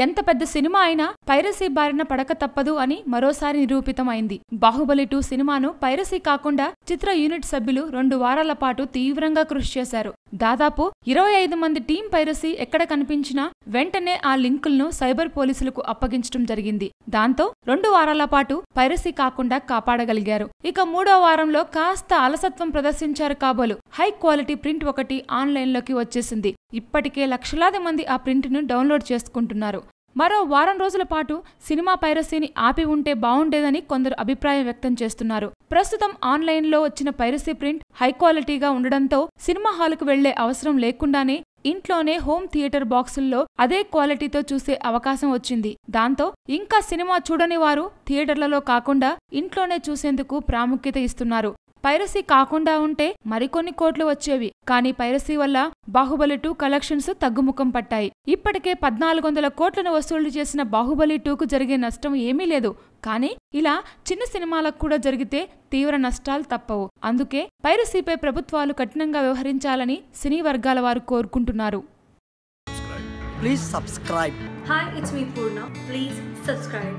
ఎంత పెద్ద సినిమా అయినా పైరసీ బారిన పడక తప్పదు అని మరోసారి నిరూపితమైంది. బాహుబలి 2 సినిమాను పైరసీ కాకుండా చిత్ర యూనిట్ సభ్యులు 2 వారాల పాటు తీవ్రంగా కృషి చేశారు. దాదాపు 25 మంది టీం పైరసీ ఎక్కడ కనిపించినా వెంటనే ఆ లింకులను సైబర్ పోలీసులకు అప్పగించడం జరిగింది. దాంతో 2 వారాల పాటు పైరసీ కాకుండా కాపాడగలిగారు. ఇక 3వ వారంలో కాస్త అలసత్వం ప్రదర్శించారు కాబోలు. హై క్వాలిటీ ప్రింట్ ఒకటి ఆన్లైన్లోకి వచ్చేసింది. ఇప్పటికే లక్షలాది మంది ఆ ప్రింట్ను డౌన్లోడ్ చేసుకుంటున్నారు. మరో వారం రోజుల పాటు సినిమా పైరసీని ఆపి ఉంటే బావుండేదని కొందరు అభిప్రాయం వ్యక్తం చేస్తున్నారు. ప్రస్తుతం ఆన్లైన్లో వచ్చిన పైరసీ ప్రింట్ హై క్వాలిటీగా ఉండడంతో సినిమా హాలుకు వెళ్లే అవసరం లేకుండానే ఇంట్లోనే హోమ్ థియేటర్ బాక్సుల్లో అదే క్వాలిటీతో చూసే అవకాశం వచ్చింది. దాంతో ఇంకా సినిమా చూడని వారు థియేటర్లలో కాకుండా ఇంట్లోనే చూసేందుకు ప్రాముఖ్యత ఇస్తున్నారు. పైరసీ కాకుండా ఉంటే మరికొన్ని కోట్లు వచ్చేవి. కానీ పైరసీ వల్ల బాహుబలి 2 కలెక్షన్స్ తగ్గుముఖం పట్టాయి. ఇప్పటికే 1400 కోట్లను వసూలు చేసిన బాహుబలి 2కు జరిగే నష్టం ఏమీ లేదు. కానీ ఇలా చిన్న సినిమాలకు కూడా జరిగితే తీవ్ర నష్టాలు తప్పవు. అందుకే పైరసీపై ప్రభుత్వాలు కఠినంగా వ్యవహరించాలని సినీ వర్గాల వారు కోరుకుంటున్నారు. Please subscribe. Hi, it's me Purna. Please subscribe.